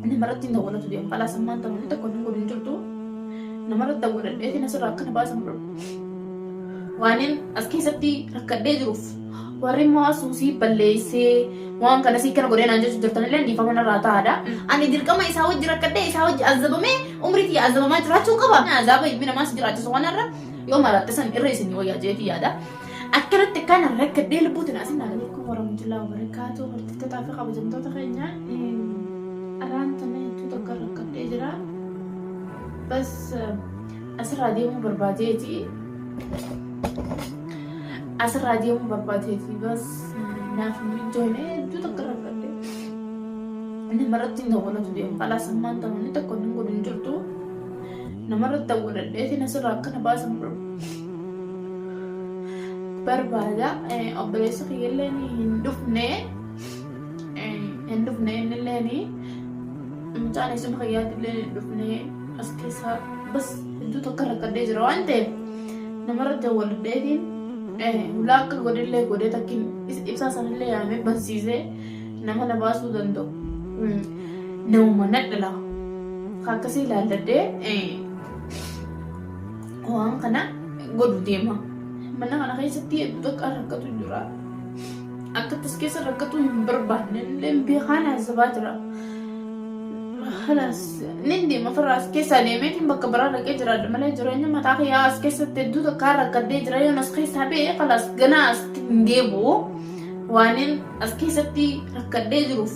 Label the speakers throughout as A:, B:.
A: أنا مرات دولة اليوم خلاص ما أنت من تكون نقول نجرتو أنا مرات دولة إيه ناس راكنا باسم وانين أسكيستي ركدي ظروف warri suusii balleessee waan kana sii kana godhee naan jechuun jirtan illee dhiifama narraa ta'aadha. Ani dirqama isaa wajji rakkadhee isaa wajji azabamee umriitii azabamaa jiraachuu qaba. Azaba ilmi namaas jiraachisu waan irra yoo maratte san irra isinii wayyaa jeetii yaada. Akkanatti kana rakkadhee lubbuutiin asin alaikum warahmatullahi wabarakatuh. Hordoftoota fi kabajamtoota keenya araan tana hedduu tokko rakkadhee jira. Bas asirraa deemuu barbaadeeti. Asirraa deemuu barbaadeeti bas naaf mijoone hedduu tokko rakkadhee. Namarratti dawwalatu deemu khalaas ammaan ta'uun tokko hin godhin jirtu. Namarratti dawwaladheeti asirraa akkana baasan barbaada. Obboleessa kiyyallee hin dhufne innillee mucaan isuma kiyyaadillee hin dhufne as keessaa bas hedduu tokko rakkadhee jira waan ta'eef namarratti dawwaladheetiin ulaa akka godhillee godhee takkiin ibsaa sanillee yaamee barsiisee nama na baasuu danda'u. Nama nadhala akkasii ilaalladhee waan kana godhu deema. Mana kana keessatti hedduu tokko rakkatu jira. Akkattis keessa rakkatu hin barbaanne illee beekaan haasabaa jira. Halas nin deema farraas keessaa deemeetiin bakka biraa dhaqee jiraadha malee jireenya mataa kiyyaa as keessatti hedduu tokko rakkadhee jira yoon as keessaa ba'ee halas ganaa as hin deebi'u waanin as keessatti rakkadhee jiruuf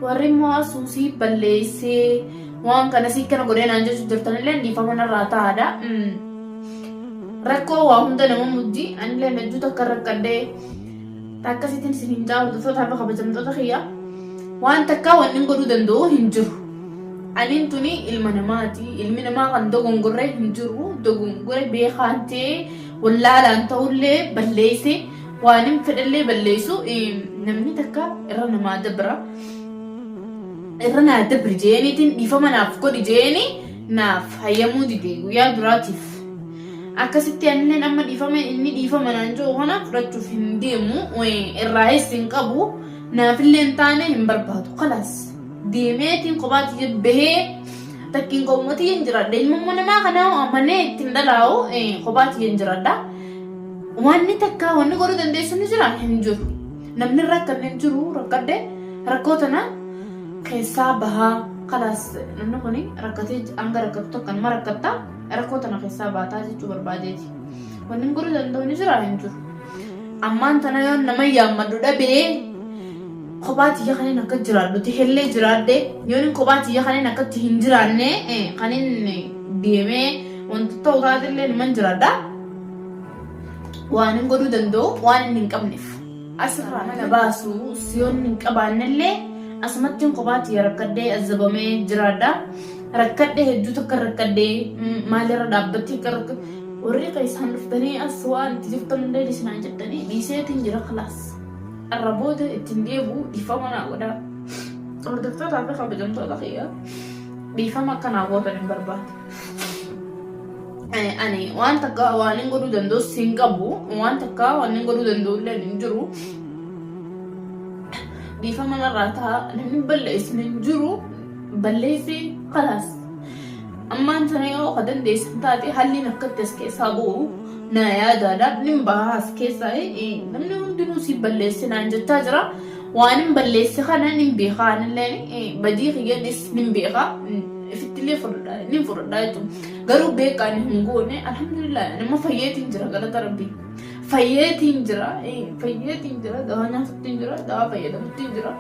A: warri immoo suusii balleessee waan kana sii kana godhee naan jechuun jirtan illee dhiifama narraa ta'aadha. Rakkoo waa hunda nama muddi anillee hedduu tokko rakkadhee akkasitiin isin hin jaallattoota fi kabajamtoota kiyyaa waan takkaa wanni godhuu danda'u hin jiru. Anin tuni ilma namaati. Ilmi namaa kan dogongorre hin jiru. Dogongore beekaan ta'e wallaalaan ta'ullee balleesse waan hin fedhallee balleessu namni takka irra namaa dabra. Irra naa dabri jeeniitiin dhiifama naaf godhi jeeni naaf hayyamuu dide guyyaa duraatiif. Akkasitti anilleen amma inni dhiifama naan jiru kana fudhachuuf hin deemu irraayis hin qabu naafillee hin taane hin barbaadu khalaas. Deemeetiin kophaatti bahee takkiin qomotii hin jiraadha. Ilma namaa kana amanee ittiin dhalaa'u kophaatti hin jiraadha. Wanni takka wanni godhuu dandeessu ni jira hin jiru. Namni rakkanne hin jiru rakkadhee rakkoo tana keessaa bahaa khalaas namni kuni rakkatee hanga rakkatu tokko nama rakkatta rakkoo tana keessaa baataa jechuu barbaadeeti. Wanni godhuu danda'u ni jira hin jiru. Ammaan tana yoo nama yaammadhu dhabee kophaatti yakaniin akka jiraadhuti hellee jiraadde yoon kophaatti yakaniin akkatti hin jiraanne kaniin deemee wantoota utaatillee niman jiraadha. Waan hin godhuu danda'u waan hin qabneef asirraa mana baasu siyoon hin qabaannellee asumatti kophaatti rakkadhee azabamee jiraadha. Rakkadhee hedduu tokko rakkadhee maalirra dhaabbattee akka rakkadhee warri keessaan dhuftanii as waan itti jirtan illee isinaan jettanii dhiiseetiin jira khalaas. Arraboota ittiin deebi'u dhiifama naa godhaa. Hordoftoota fi kabajamtoota kiyyaa dhiifama akka naa gootan hin barbaadu. Ani waan takka waan hin godhuu danda'u siin qabu waan takka waan hin godhuu danda'u illee hin jiru. Dhiifama narraa ta'a namni balleessin hin jiru balleessi khalaas. Ammaan sana yoo ka dandeessan taate halliin akkatti as keessaa bu'u na yaadaadha. Nin bahaa as keessaa namni hundinuu si balleessinaan jechaa jira. Waan hin balleesse kana nin beekaa anillee badii kiyyadhis nin beekaa. Ifittillee nin fudhadhaa jechuudha. Garuu beekaan hin goone alhamdulillah nama fayyeetiin jira galata rabbii. Fayyeetiin jira dawaa nyaatuttiin jira dawaa fayyadamuttiin jira.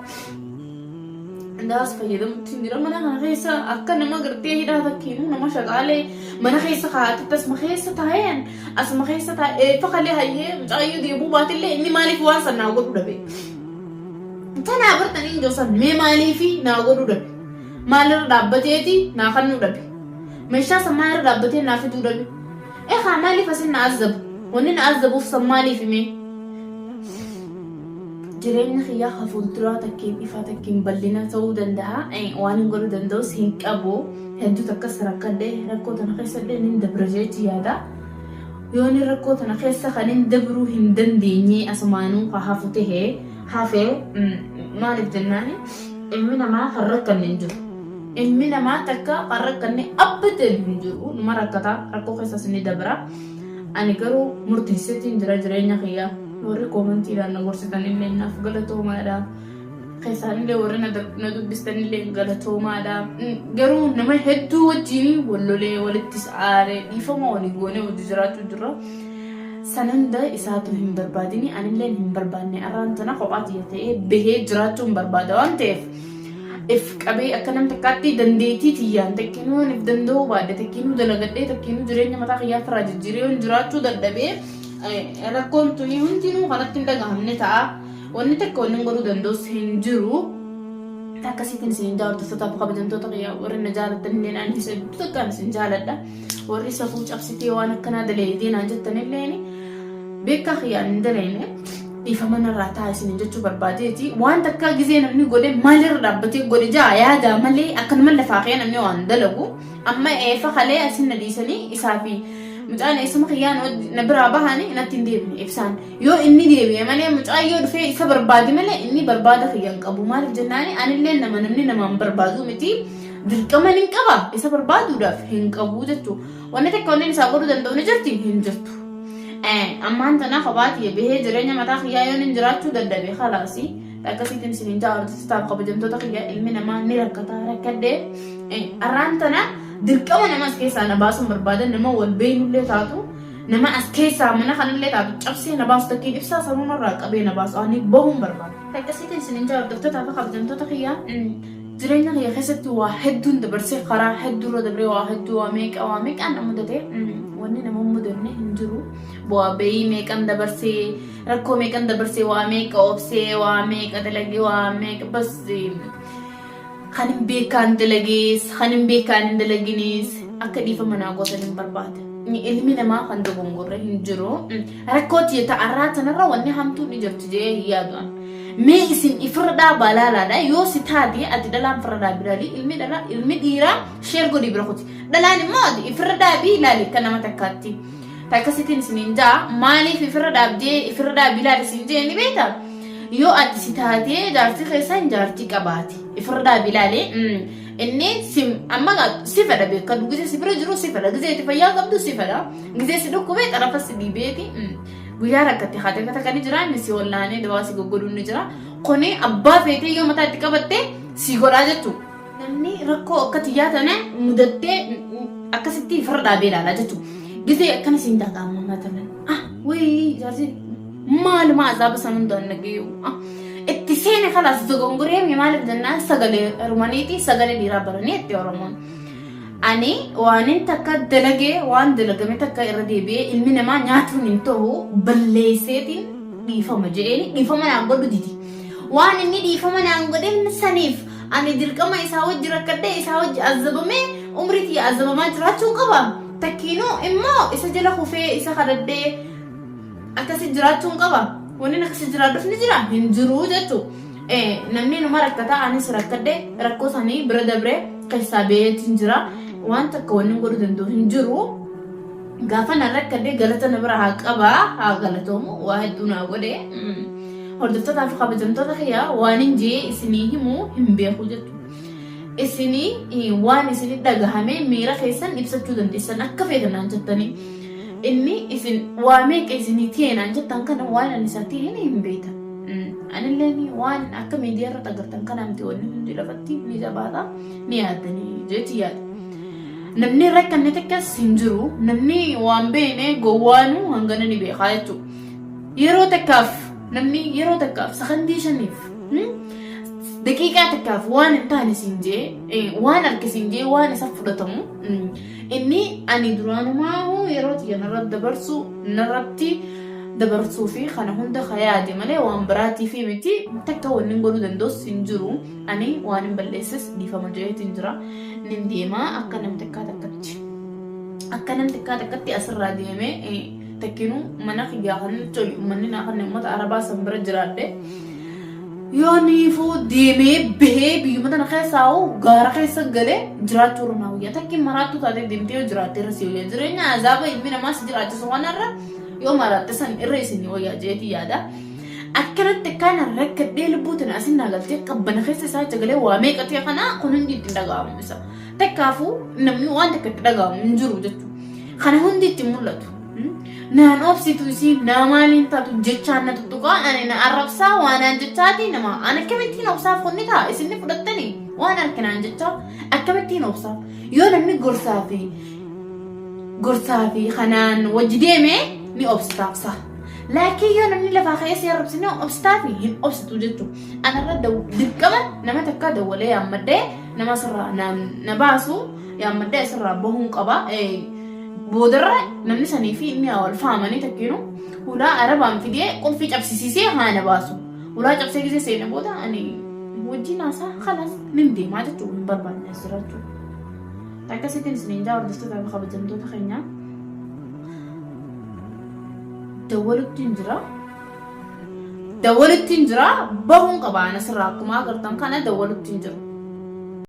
A: Daas fayyadamuttiin jira mana kana keessa akka nama gartee hidhaa takkiinu nama shaqaalee mana keessa kaa'atetti asuma keessa taa'een asuma keessa taa'ee fakalee hayyee mucaayyuu deebuu baatillee inni maaliif waan san naa godhu dhabe. Tanaa bartanii hin joosan mee maaliifi naa godhu dhabe. Maalirra dhaabbateeti naa kannuu dhabe. Meeshaa san maalirra dhaabbatee naa fiduu dhabe. Eegaa maaliif asin na azabu? Wanni na azabuuf san maaliif himee? Jireenya kiyyaa ka fuulduraa takkiin ifaa takkiin bal'ina ta'uu danda'a. Waan hin godhuu danda'us hin qabu. Hedduu takkas rakkadhee rakkoo tana keessallee nin dabra jechi yaada. Yoon rakkoo tana keessa kan hin dabruu hin dandeenye asumaanuu ka hafu tahee hafee maaliif jennaani ilmi namaa kan rakkanne hin jiru. ilmi namaa takka qarraqqanne abbadan hin jiru numa rakkata rakkoo keessas ni dabra ani garuu murteesseetiin jira jireenya kiyyaa warri koomantiidhaan na gorsitan illee naaf galatoomaadha keessaan illee warri na dubbistan illee galatoomaadha garuu nama hedduu wajjin wallolee walitti aaree dhiifama walii goonee wajji jiraachuu jirra sananda isaatu hin barbaadini anillee hin barbaanne arraantana kophaati ta'ee bahee jiraachuu hin barbaada waan ta'eef if qabee akka nam takkaatti dandeetii tiyyaan takkinuu if danda'uu baadde takkinuu dalagadhee takkinuu jireenya mataa kiyyaa firaa jijjiiree jiraachuu dadhabee rakkoon tuni hundinuu kanatti hin dhagahamne ta'a wanni takka wanni godhuu danda'us hin jiru akkasiitiin isin jaalattotaaf kabajamtoota kiyyaa warri na jaalattan illee naan isa takkaan isin jaaladha warri safuu cabsitee waan akkanaa daleedee naan jettan illeen beekaa kiyyaan hin daleene dhiifama narraa ta'a isin jechuu barbaadeeti waan takka gizee namni godhe maalirra dhaabbatee godhe jaa yaada malee akkanuma lafaa kee namni waan dalagu amma eefa kalee asin na dhiisanii isaa fi mucaan eessuma kiyyaan na biraa bahanii natti hin deebine ibsaan yoo inni deebi'e malee mucaan yoo dhufee isa barbaade malee inni barbaada kiyyaan qabu maaliif jennaani anillee namni namaan barbaadu miti dirqama hin qaba isa barbaaduudhaaf hin qabu jechuu wanni takka wanni isaa godhuu danda'u ni jirti hin jirtu ammaan tana kophaati bahee jireenya mataa kiyyaa yoo hin jiraachuu dadhabe khalaasi akkasiitiin isin jaalattotaaf kabajamtoota kiyyaa ilmi namaa ni rakkadhee arraan tana dirqama nama as keessaa na baasuun barbaadan nama wal beeynullee taatu nama as keessaa mana kanallee taatu cabsee na baasu takkiin ibsaa sanumarraa qabee na baasu ani bahuun barbaada. Akkasiitiin isin jaalattotaaf kabajamtoota kiyyaa jireenya kiyya keessatti waa hedduun dabarsee karaa hedduurra dabree waa hedduu waa meeqaan na mudate wanni nama mudanne hin jiru bu'aa bahii meeqan dabarsee rakkoo meeqan dabarsee waa meeqa obsee waa meeqa dalagee waa meeqa bas kan hin beekaan dalagees kan hin beekaan hin dalaginis akka dhiifama naa gootan hin barbaada ilmi namaa kan dogongorre hin jiru rakkooti ta'arraa tanarra wanni hamtuu ni jirti jee yaadu'an mee isin ifirra dhaabaa laalaadha yoo si taate ati dhalaan firra dhaabii ilmi dhiiraa sheer godhii bira kuti dhalaan immoo ati ifirra dhaabii ilaali kan nama takkaatti takkasitiin isiniin jaa maaliif ifirra dhaabii ilaali isin jee ni beekta yoo ati si taate jaartii keessaa jaartii qabaati ifirra dhaabii ilaali inni amma si fedha beekadu gisee si bira jiru si fedha gisee itti fayyaa qabdu si fedha gisee si dhukkubee xarafa si dhiibeeti guyyaa rakkatti haatee katakanii jira inni si wallaanee dawaa si goggoduun ni jira kuni abbaa feetee yoo mataa itti qabattee si godhaa jechuudha. Namni rakkoo akka xiyyaa tana mudattee akkasitti ifirra dhaabee ilaalaa jechuudha. Gisee akkana siin daakaamuu matalan wayii jaarsi maaluma azaaba sanuun daannagee itti seene kalaas dogongoree maaliif jennaan sagalee rumaniiti sagalee dhiiraa baranii itti oromoon. Ani waanin takka dalagee waan dalagame takka irra deebi'ee ilmi namaa nyaatuun hin ta'u balleesseetiin dhiifama jedheeni dhiifama naan godhu diti. Waan inni dhiifama naan godhe saniif ani dirqama isaa wajji rakkadhee isaa wajji azabamee umriitii azabamaa jiraachuu qaba. Takkiinuu immoo isa jala kufee isa kadhadhee akkasi jiraachuu qaba. Wanni akkasi jiraadhuuf ni jira hin jiru jechuudha. Namni numa rakkataa anis rakkadhee rakkoo sanii bira dabree keessaa beetiin jira. waan takka wanni godhuu danda'u hin jiru gaafa na rakkadhee galata na bira haa qabaa haa galatoomu waa hedduu naa godhe hordoftotaaf kabajamtoota kiyyaa waan hin jee isinii himuu hin beeku jechuudha isinii waan isinii dhagahame miira keessan ibsachuu dandeessan akka feetanaan jettanii inni isin waa meeqa isinii teenaan jettan kana waan ani isaa teen hin beektan anillee waan akka miidiyaa irratti agartan kanaamti wanni hundi lafatti ni jabaata ni yaaddanii jeeti yaada. Namni rakkanne takkas hin jiru namni waan beene gowwaanu hangana ni beekaa jechuudha. Yeroo takkaaf sakandii shaniif daqiiqaa takkaaf waan hin taane siin jee waan harka siin jee waan isa fudhatamu inni ani duraanumaa yeroo xiyya narratti dabarsuu fi kana hunda yaade malee waan biraatii fi miti takka wanni godhuu danda'us hin jiru ani waan hin balleesses dhiifama jeetiin jira nin deemaa akka namni takkaa takkatti asirraa deemee takkiinuu mana kiyyaa kan tolu manni naa kan uummata arabaa san bira jiraadhe yoo niifuu deemee bahee biyyuma tana keessaa gaara keessa galee jiraachuu irra naa wayyaa takkiin maraattuu taatee deemtee yoo jiraattee irra si wayyaa jireenya azaaba ilmi namaa si jiraachisu waan irra yoo maraatte san irra isinii wayyaa jeetii yaada. أكلت كان الركب ديل بوتنا أسينا قلتي قبنا خيس ساعة جلي وامي قتي خنا كنندي تدقام مسا تكافو نمي وان تكتدقام من جرو جتو خنا هندي تمولت نان أوبسي توسي نامالين تاتو جتشانا تتوقع أنا نعرفسا وانا جتشاتي نما أنا كمتين أوبسا فوني تا إسني فدتني وانا كنان جتشا أكمتين أوبسا يونا مني قرصافي خنان وجديمي ني أوبستافسا لكن يونا مني لفاخيس يا رب سنو أوبستافي هن أوبستو جتو أنا رد دكما نما تكا دولي يا مدى نما سرا نباسو يا مدى سرا بوهن قبا بودرة نمني سني في إني أول فامني تكينو ولا أربعة في دي قم في جبسيسي هانا باسو ولا جبسيسي سينا بودا أني وجي ناسا خلاص نمدي ما تجو بربان نسرتو تاكسي تين سنين جاور دستو تابع خبر جمدو تخينا دولت تنجرا بهون قبا نسراكو ما قرطان كان دولت تنجرا